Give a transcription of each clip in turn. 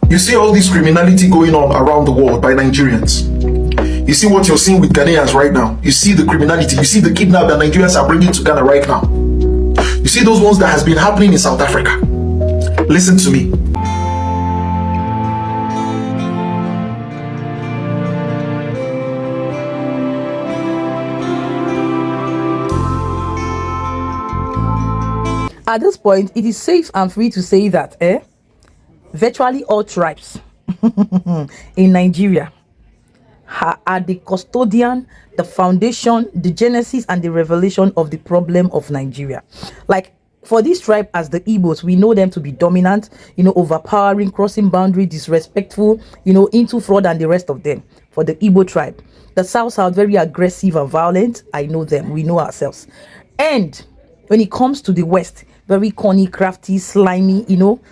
You see all this criminality going on around the world by Nigerians. You see what you're seeing with Ghanaians right now. You see the criminality. You see the kidnap that Nigerians are bringing to Ghana right now. You see those ones that has been happening in South Africa. Listen to me. At this point, it is safe and free to say that virtually all tribes in Nigeria are the custodian, the foundation, the genesis, and the revelation of the problem of Nigeria. Like, for this tribe, as the Igbos, we know them to be dominant, overpowering, crossing boundary, disrespectful, into fraud and the rest of them. For the Igbo tribe, the South are very aggressive and violent. I know them. We know ourselves. And when it comes to the West, very corny, crafty, slimy,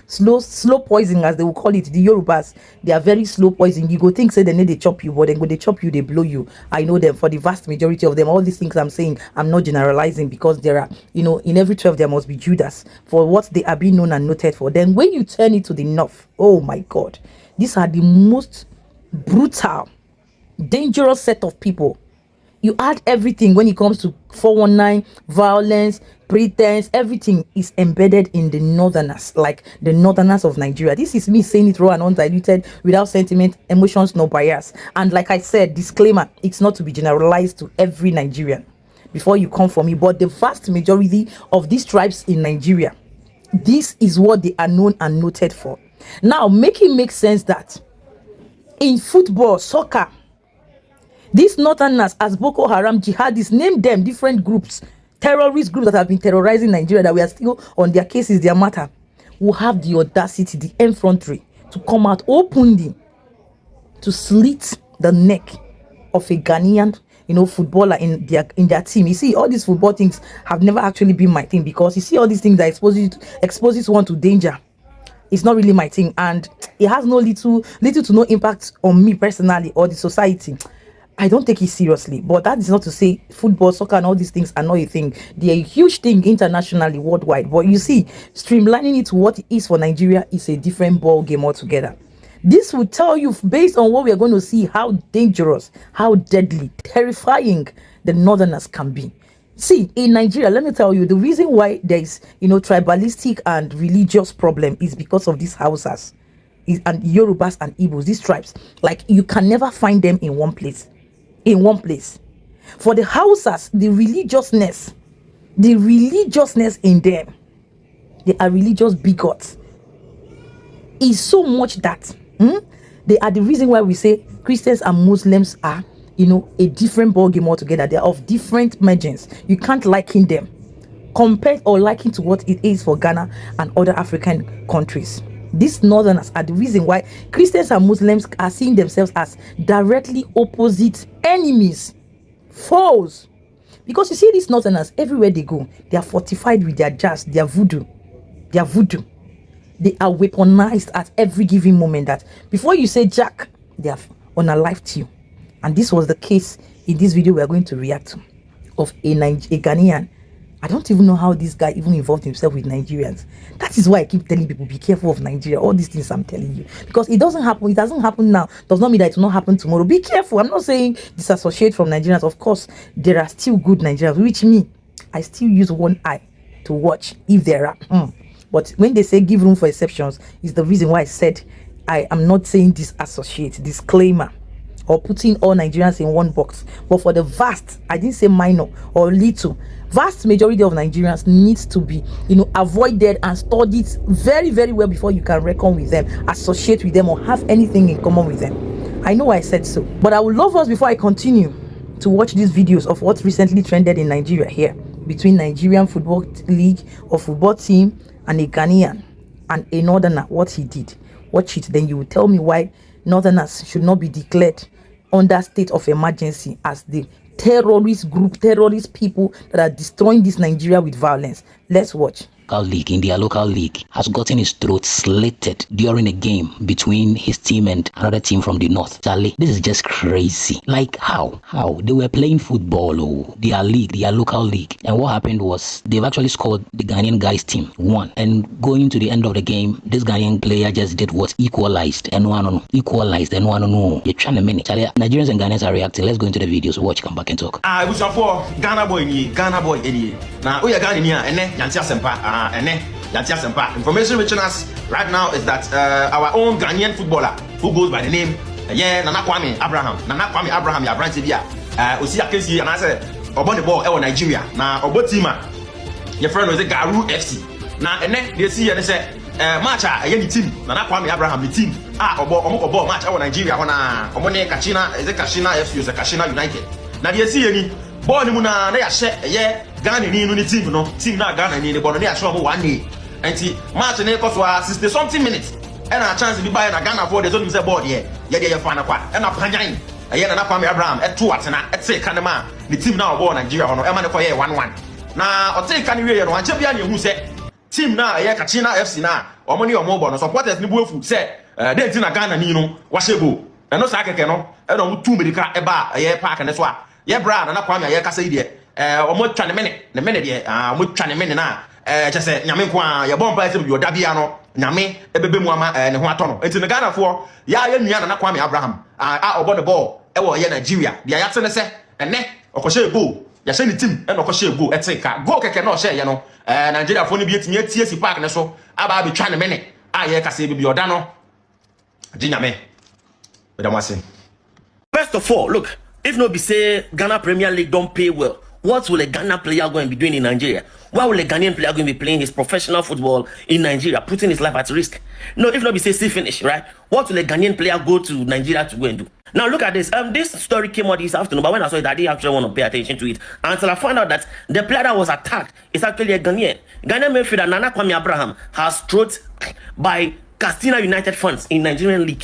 slow poison, as they will call it. The Yorubas, they are very slow poison. You go think say they need to chop you, but then when they chop you, they blow you. I know them. For the vast majority of them, all these things I'm saying, I'm not generalizing, because there are, in every 12 there must be Judas for what they are being known and noted for. Then when you turn it to the north, oh my God, these are the most brutal, dangerous set of people. You add everything when it comes to 419, violence, pretense, everything is embedded in the northerners, like the northerners of Nigeria. This is me saying it raw and undiluted, without sentiment, emotions, no bias. And like I said, disclaimer, it's not to be generalized to every Nigerian before you come for me, but the vast majority of these tribes in Nigeria, this is what they are known and noted for. Now, make it make sense that in football, soccer, these northerners, as Bokoharam, jihadists, name them different groups, terrorist groups that have been terrorizing Nigeria, that we are still on their cases, their matter, will have the audacity, the effrontery to come out openly to slit the neck of a Ghanaian, footballer in their team. You see, all these football things have never actually been my thing, because you see all these things that exposes one to danger. It's not really my thing, and it has no little to no impact on me personally or the society. I don't take it seriously, but that is not to say football, soccer, and all these things are not a thing. They are a huge thing internationally, worldwide. But you see, streamlining it to what it is for Nigeria is a different ball game altogether. This will tell you, based on what we are going to see, how dangerous, how deadly, terrifying the northerners can be. See, in Nigeria, let me tell you, the reason why there is, tribalistic and religious problem is because of these Hausas and Yorubas and Igbos, these tribes. Like, you can never find them in one place. For the Hausas, the religiousness in them, they are religious bigots, is so much that they are the reason why we say Christians and Muslims are, a different ballgame altogether. They are of different margins. You can't liken them, compared or liken to what it is for Ghana and other African countries. These northerners are the reason why Christians and Muslims are seeing themselves as directly opposite enemies, foes. Because you see, these northerners, everywhere they go, they are fortified with their jazz, their voodoo. They are weaponized at every given moment, that before you say Jack, they are unalived you. And this was the case in this video we are going to react to, of a Ghanaian. I don't even know how this guy even involved himself with Nigerians. That is why I keep telling people, be careful of Nigeria. All these things I'm telling you, because it doesn't happen now. Does not mean that it will not happen tomorrow. Be careful. I'm not saying disassociate from Nigerians. Of course, there are still good Nigerians, which me, I still use one eye to watch if there are. But when they say give room for exceptions, is the reason why I said I am not saying disassociate, disclaimer, or putting all Nigerians in one box. But for the vast, I didn't say minor or little, vast majority of Nigerians needs to be, avoided and studied very, very well before you can reckon with them, associate with them, or have anything in common with them. I know I said so, but I would love us, before I continue, to watch these videos of what recently trended in Nigeria here, between Nigerian Football League or football team and a Ghanaian and a northerner, what he did. Watch it, then you will tell me why northerners should not be declared under state of emergency as the terrorist group, terrorist people that are destroying this Nigeria with violence. Let's watch. in their local league, has gotten his throat slitted during a game between his team and another team from the north. Charlie, this is just crazy. Like how? They were playing football, their league, their local league. And what happened was they've actually scored the Ghanaian guys team won. And going to the end of the game, this Ghanaian player just did what? Equalized. And one you're trying to minute. Charlie, Nigerians and Ghanaians are reacting. Let's go into the videos, watch, come back and talk. It was for Ghana boy any. Now we are Ghanaian Yantia Sempa. Information reaching us right now is that our own Ghanaian footballer who goes by the name Nana Kwame Abraham ya branch bia osi akesi and I say obon the ball e Nigeria na obo team your friend was Garu FC na they see and say match the team Nana Kwame Abraham the team obo match e Nigeria wana omo ne Kashina FC is Kashina United na they see any ball ni mu na ya share Ghana ni no team na Ghana ni ball no ya show mo 1 day enti match ne cost 60 something minutes and a chance to be by na Ghana for the zone say board here ye fan kwa and a panyan na Kwame Abraham at 2 at na at say kanema the team now ball Nigeria no e ma ne ko ye 1-1 na o take kan we no anche bia na ehu say team na ye Kachina FC na omo ni omo ball no supporters ni buofu say den ti na Ghana ni no wa shego e no sa keke no e no mu 2 medika e ba ye park ne so a ye bra na Kwame ye kasa ide omo twa ne mene de omo twa ne mene na chese nyame nko a ye bomba ese bi oda bia no nyame ebebe mu ama ne ho atono enti ne Ghana fo ya nua na Kwame Abraham obo the ball e wo ye Nigeria dia ya tene se ene okoshe goal ya she ni team e no okoshe goal etika goal keke no she ye no Nigeria fo ni bi etimi atie si park ne so aba bi twa ne mene ye kasa bi oda no di nyame we don't want to. First of all, look, if no be say Ghana Premier League don't pay well, what will a Ghana player going to be doing in Nigeria? Why will a Ghanaian player going to be playing his professional football in Nigeria, putting his life at risk? No, if not be say see finish, right? What will a Ghanaian player go to Nigeria to go and do? Now look at this. This story came out this afternoon, but when I saw it, I didn't actually want to pay attention to it until I found out that the player that was attacked is actually a Ghanaian. Ghanaian midfielder Nana Kwame Abraham has thrown by Castina United fans in Nigerian league.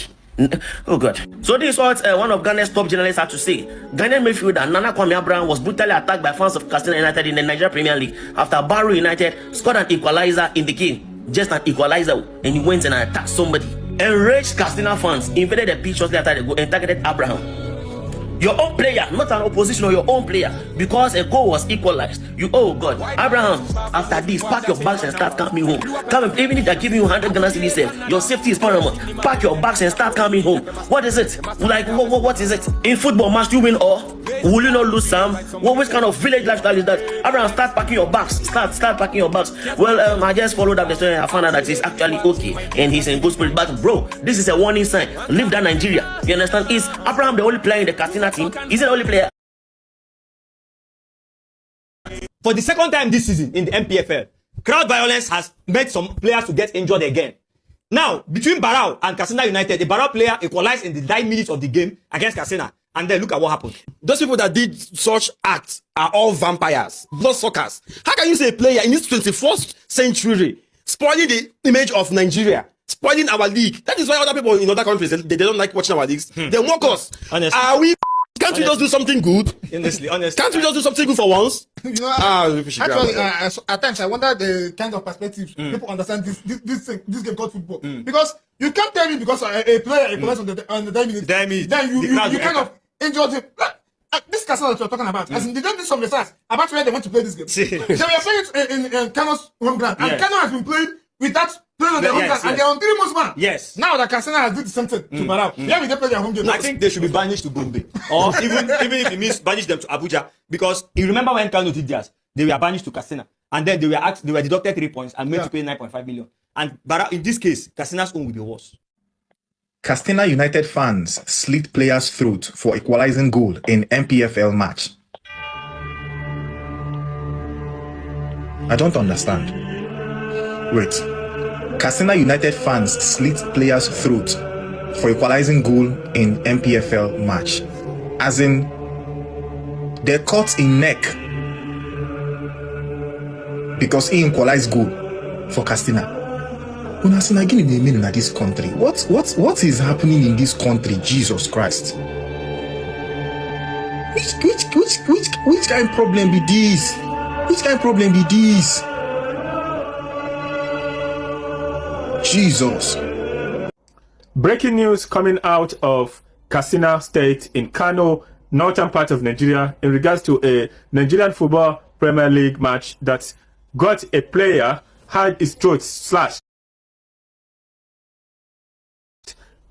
Oh God. So this is what one of Ghana's top journalists had to say. Ghanaian midfielder Nana Kwame Abraham was brutally attacked by fans of Castina United in the Nigeria Premier League after Barrow United scored an equalizer in the game. Just an equalizer, and he went and attacked somebody. Enraged Castina fans invaded the pitch shortly after the goal and targeted Abraham. Your own player, not an opposition or your own player, because a goal was equalized. You, oh God, Abraham, after this, pack your bags and start coming home. Even if they're giving you 100 Ghana cedis safe, your safety is paramount. Pack your bags and start coming home. What is it? Like, what is it? In football, must you win or will you not lose some? Which kind of village lifestyle is that? Abraham, start packing your bags. Start packing your bags. Well, I just followed up the story and I found out that he's actually okay and he's in good spirit. But bro, this is a warning sign. Leave that Nigeria. You understand? Is Abraham the only player in the Castina team? Is it the only player? For the second time this season in the MPFL, crowd violence has made some players to get injured again. Now, between Barrow and Casina United, the Barrow player equalized in the 9 minutes of the game against Casina. And then look at what happened. Those people that did such acts are all vampires, bloodsuckers. How can you say a player in this 21st century spoiling the image of Nigeria, spoiling our league? That is why other people in other countries, they don't like watching our leagues. They mock us. Honestly. Are we... Can't we just do something good? Honestly. Can't we just do something good for once? You know, Actually, at times I wonder the kind of perspectives people understand this game called football. Because you can't tell me because a player plays on the 10 minutes, then you kind of enjoy him. This castle that you're talking about, as in, they don't do some research about where they want to play this game. So we are playing it in Kano's home ground, and Kano has been played with that playing on their home ground, and they're on 3 months man. Yes. Now that Casina has did the same thing to Barrow, yeah, we they play their home game. I think they should be banished to Gombe, or even if it means banish them to Abuja, because you remember when Kano did theirs, they were banished to Casina, and then they were deducted 3 points and made to pay 9.5 million. And Barrow, in this case, Casina's own will be worse. Castina United fans slit players' throat for equalizing goal in MPFL match. I don't understand. Wait. Castina United fans slit players' throat for equalizing goal in MPFL match. As in, they're caught in neck because he equalized goal for Castina. When I see again in this country, what is happening in this country? Jesus Christ! Which kind of problem be this? Which kind of problem be this? Jesus. Breaking news coming out of Katsina State in Kano, northern part of Nigeria, in regards to a Nigerian Football Premier League match that got a player had his throat slashed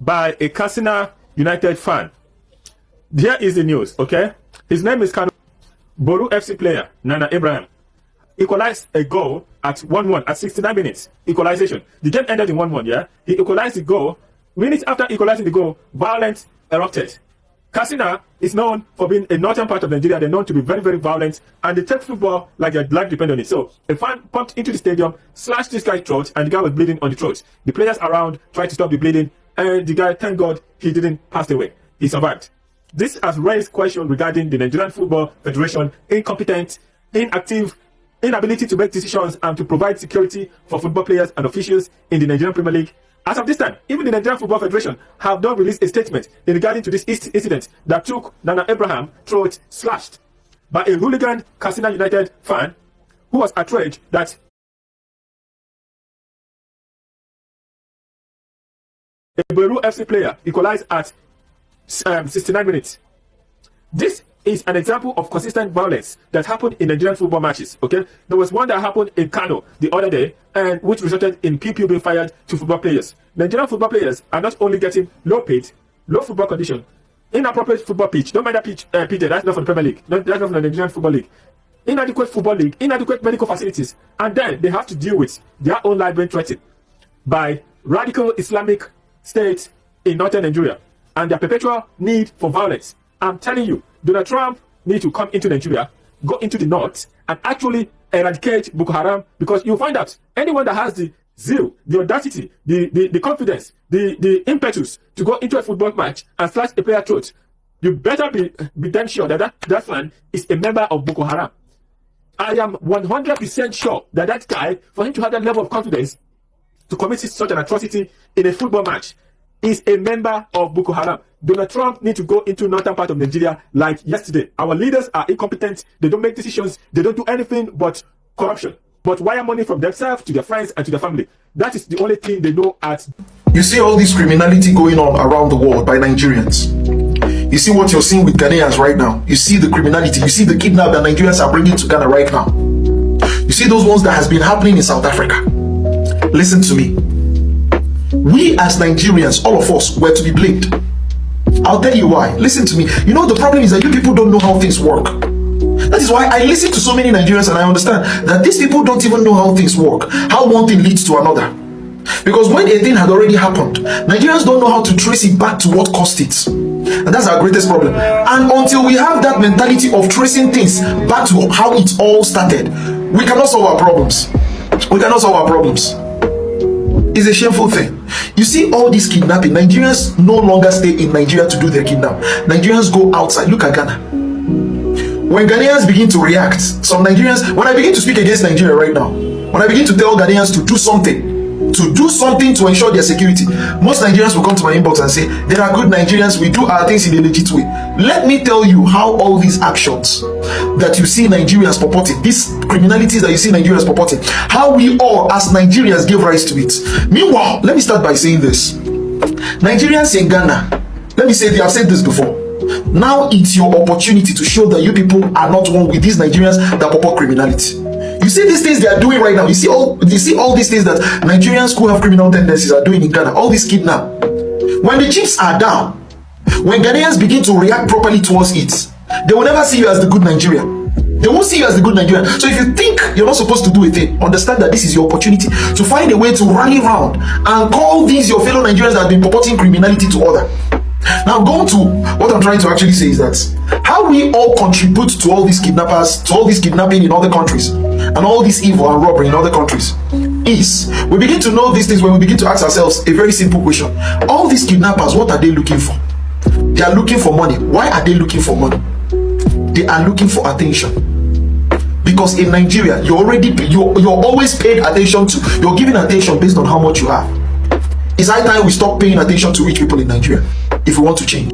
by a Katsina United fan. Here is the news, okay? His name is Kano. Boru FC player Nana Abraham equalized a goal at 1-1 at 69 minutes. Equalization. The game ended in 1-1, yeah? He equalized the goal. Minutes after equalizing the goal, violence erupted. Katsina is known for being a northern part of Nigeria. They're known to be very, very violent, and they take football like their life depends on it. So a fan pumped into the stadium, slashed this guy's throat, and the guy was bleeding on the throat. The players around tried to stop the bleeding, and the guy, thank God, he didn't pass away. He survived. This has raised questions regarding the Nigerian Football Federation incompetent, inactive, inability to make decisions and to provide security for football players and officials in the Nigerian Premier League. As of this time, even the Nigerian Football Federation have not released a statement in regarding to this incident that took Nana Abraham throat slashed by a hooligan Katsina United fan who was outraged that a Beru FC player equalized at 69 minutes. This is an example of consistent violence that happened in Nigerian football matches. Okay, there was one that happened in Kano the other day, and which resulted in PPU being fired to football players. Nigerian football players are not only getting low paid, low football condition, inappropriate football pitch. Don't mind that pitch, PJ. That's not for the Premier League. That's not for the Nigerian Football League. Inadequate football league, inadequate medical facilities, and then they have to deal with their own life being threatened by radical Islamic states in northern Nigeria and their perpetual need for violence. I'm telling you, Donald Trump needs to come into Nigeria, go into the north, and actually eradicate Bokoharam, because you'll find out anyone that has the zeal, the audacity, the confidence, the impetus to go into a football match and slash a player's throat, you better be damn sure that that fan is a member of Bokoharam. I am 100% sure that that guy, for him to have that level of confidence to commit such an atrocity in a football match, is a member of Bokoharam. Donald Trump needs to go into northern part of Nigeria like yesterday. Our leaders are incompetent. They don't make decisions. They don't do anything but corruption. But wire money from themselves to their friends and to their family. That is the only thing they know at. You see all this criminality going on around the world by Nigerians. You see what you're seeing with Ghanaians right now. You see the criminality. You see the kidnap that Nigerians are bringing to Ghana right now. You see those ones that has been happening in South Africa. Listen to me. We as Nigerians, all of us, were to be blamed. I'll tell you why. Listen to me. You know, the problem is that you people don't know how things work. That is why I listen to so many Nigerians and I understand that these people don't even know how things work, how one thing leads to another. Because when a thing had already happened, Nigerians don't know how to trace it back to what caused it. And that's our greatest problem. And until we have that mentality of tracing things back to how it all started, we cannot solve our problems. We cannot solve our problems. It's a shameful thing. You see all this kidnapping, Nigerians no longer stay in Nigeria to do their kidnap. Nigerians go outside. Look at Ghana. When Ghanaians begin to react, some Nigerians, when I begin to speak against Nigeria right now, when I begin to tell Ghanaians to do something to ensure their security, most Nigerians will come to my inbox and say, there are good Nigerians, we do our things in a legit way. Let me tell you how all these actions that you see Nigerians purporting, these criminalities that you see Nigerians purporting, how we all as Nigerians give rise to it. Meanwhile, let me start by saying this. Nigerians in Ghana, let me say this, I've said this before. Now it's your opportunity to show that you people are not one with these Nigerians that purport criminality. You see these things they are doing right now. You see all these things that Nigerians who have criminal tendencies are doing in Ghana. All this kidnap. When the chips are down, when Ghanaians begin to react properly towards it, they will never see you as the good Nigerian. They won't see you as the good Nigerian. So if you think you're not supposed to do a thing, understand that this is your opportunity to find a way to rally around and call these your fellow Nigerians that have been purporting criminality to others. Now, going to what I'm trying to actually say is that how we all contribute to all these kidnappers, to all this kidnapping in other countries, and all this evil and robbery in other countries, is we begin to know these things when we begin to ask ourselves a very simple question. All these kidnappers, what are they looking for? They are looking for money. Why are they looking for money? They are looking for attention. Because in Nigeria, you're always paid attention to, you're giving attention based on how much you have. It's high time we stop paying attention to rich people in Nigeria if we want to change.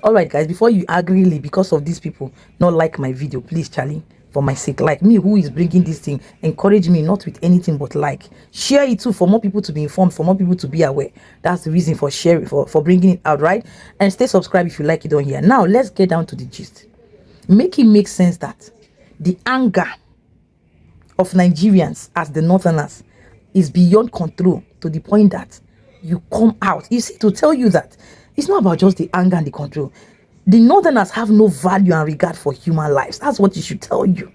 All right, guys, before you angrily, because of these people not like my video, please, Charlie, for my sake. Like me, who is bringing this thing, encourage me, not with anything but like. Share it too, for more people to be informed, for more people to be aware. That's the reason for sharing, for bringing it out, right? And stay subscribed if you like it on here. Now let's get down to the gist. Make it make sense that the anger of Nigerians as the Northerners is beyond control, to the point that you come out. You see, to tell you that it's not about just the anger and the control. The Northerners have no value and regard for human lives. That's what it should tell you.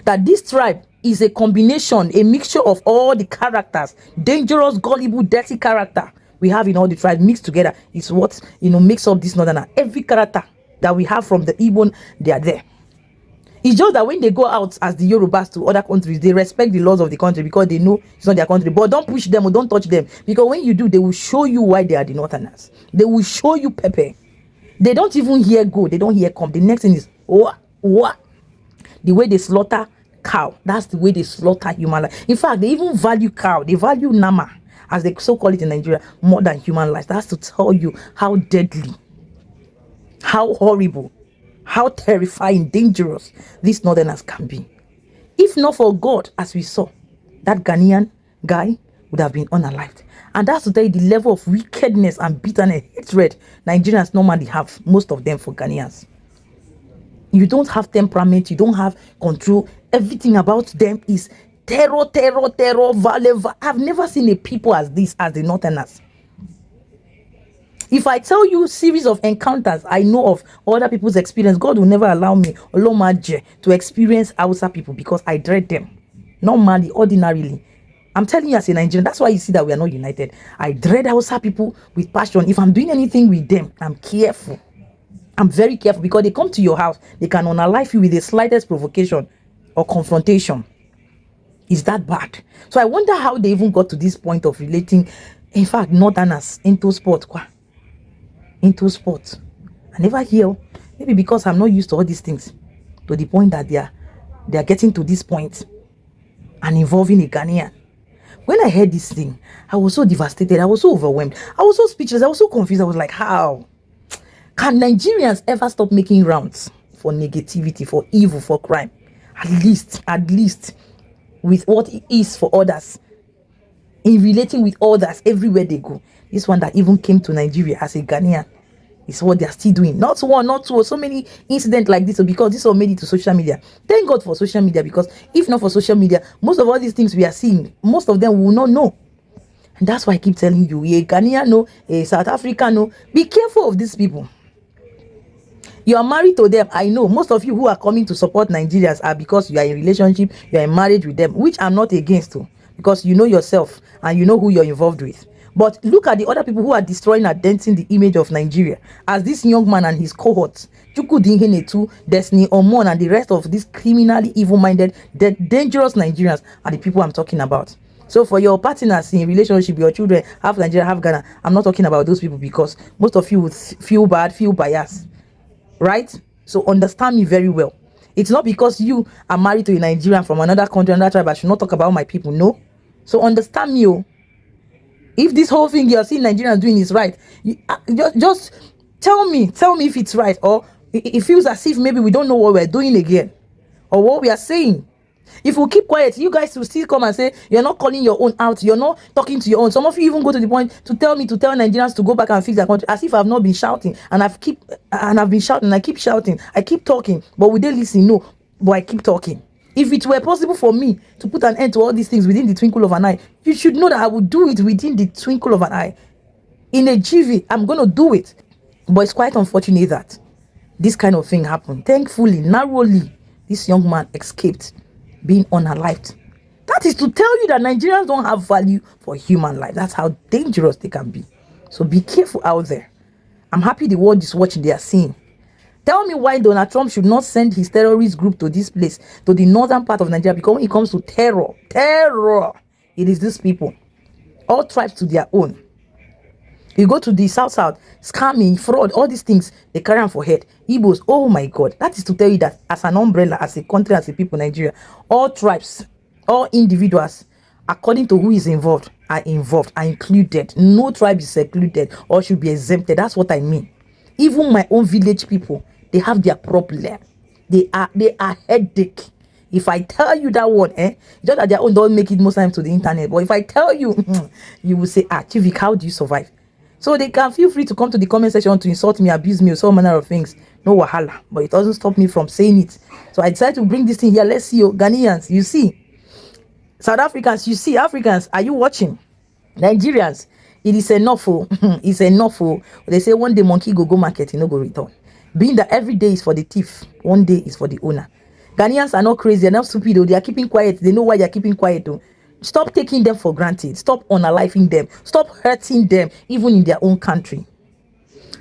That this tribe is a combination, a mixture of all the characters, dangerous, gullible, dirty character we have in all the tribes mixed together is what, makes up this Northerner. Every character that we have from the Igbo, they are there. It's just that when they go out as the Yorubas to other countries, they respect the laws of the country because they know it's not their country. But don't push them or don't touch them, because when you do, they will show you why they are the Northerners. They will show you pepper. They don't even hear go. They don't hear come. The next thing is what? The way they slaughter cow. That's the way they slaughter human life. In fact, they even value cow. They value nama, as they so call it in Nigeria, more than human life. That's to tell you how deadly, how horrible, how terrifying, dangerous these Northerners can be. If not for God, as we saw, that Ghanaian guy would have been unalived. And that's to tell you the level of wickedness and bitterness, hatred Nigerians normally have, most of them, for Ghanaians. You don't have temperament, you don't have control. Everything about them is terror, violence. I've never seen a people as this, as the Northerners. If I tell you series of encounters I know of other people's experience, God will never allow me, Olomaje, to experience Hausa people, because I dread them. Normally, ordinarily. I'm telling you as a Nigerian, that's why you see that we are not united. I dread Hausa people with passion. If I'm doing anything with them, I'm careful. I'm very careful, because they come to your house, they can unalive you with the slightest provocation or confrontation. Is that bad? So I wonder how they even got to this point of relating, in fact, Northerners into sport. Into sport. I never hear. Maybe because I'm not used to all these things, to the point that they are getting to this point and involving a Ghanaian. When I heard this thing, I was so devastated. I was so overwhelmed. I was so speechless. I was so confused. I was like, how can Nigerians ever stop making rounds for negativity, for evil, for crime? At least with what it is for others, in relating with others everywhere they go. This one that even came to Nigeria as a Ghanaian is what they are still doing. Not one, not two, so many incidents like this, because this all made it to social media. Thank God for social media, because if not for social media, most of all these things we are seeing, most of them will not know. And that's why I keep telling you, a Ghanaian, no, a South African, no, be careful of these people. You are married to them. I know most of you who are coming to support Nigerians are because you are in relationship, you are in marriage with them, which I'm not against too, because you know yourself and you know who you're involved with. But look at the other people who are destroying and denting the image of Nigeria, as this young man and his cohorts, Chuku Dinhenetu, Destiny Omon, and the rest of these criminally evil-minded, dangerous Nigerians are the people I'm talking about. So for your partners in relationship, your children, half Nigeria, half Ghana, I'm not talking about those people, because most of you would feel bad, feel biased, right? So understand me very well. It's not because you are married to a Nigerian from another country, another tribe, I should not talk about my people. No. So understand me, oh. If this whole thing you're seeing Nigerians doing is right, just tell me if it's right, or it feels as if maybe we don't know what we're doing again, or what we are saying. If we keep quiet, you guys will still come and say you're not calling your own out, you're not talking to your own. Some of you even go to the point to tell Nigerians to go back and fix their country, as if I've not been shouting, and I've been shouting, I keep shouting, I keep talking, but will they listen? No, but I keep talking. If it were possible for me to put an end to all these things within the twinkle of an eye, you should know that I would do it within the twinkle of an eye. In a GV, I'm going to do it. But it's quite unfortunate that this kind of thing happened. Thankfully, narrowly, this young man escaped being unalived. That is to tell you that Nigerians don't have value for human life. That's how dangerous they can be. So be careful out there. I'm happy the world is watching, they are seeing. Tell me why Donald Trump should not send his terrorist group to this place, to the northern part of Nigeria, because when it comes to terror, it is these people. All tribes to their own. You go to the south, scamming, fraud, all these things, they carry on for head. Igbos, oh my God. That is to tell you that as an umbrella, as a country, as a people, Nigeria, all tribes, all individuals, according to who is involved, are included. No tribe is secluded or should be exempted. That's what I mean. Even my own village people, they have their problem. They are headache. If I tell you that one, just that their own don't make it most times to the internet. But if I tell you, you will say, Chivik, how do you survive? So they can feel free to come to the comment section to insult me, abuse me, or so manner of things. No wahala. But it doesn't stop me from saying it. So I decided to bring this thing here. Let's see, Ghanaians, you see. South Africans, you see. Africans, are you watching? Nigerians, it is enough. It's enough. They say one day monkey go market, you know, go return. Being that every day is for the thief, one day is for the owner. Ghanaians are not crazy, they're not stupid. They are keeping quiet. They know why they're keeping quiet. Though. Stop taking them for granted. Stop unaliving them. Stop hurting them, even in their own country.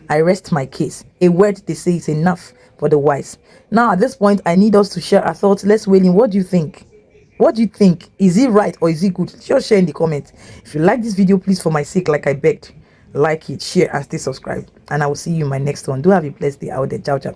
I rest my case. A word they say is enough for the wise. Now, at this point, I need us to share our thoughts. Let's weigh in. What do you think? What do you think? Is it right or is it good? Just share in the comments. If you like this video, please, for my sake, like I begged, like it, share, and stay subscribed. And I will see you in my next one. Do have a blessed day out there. Ciao, ciao.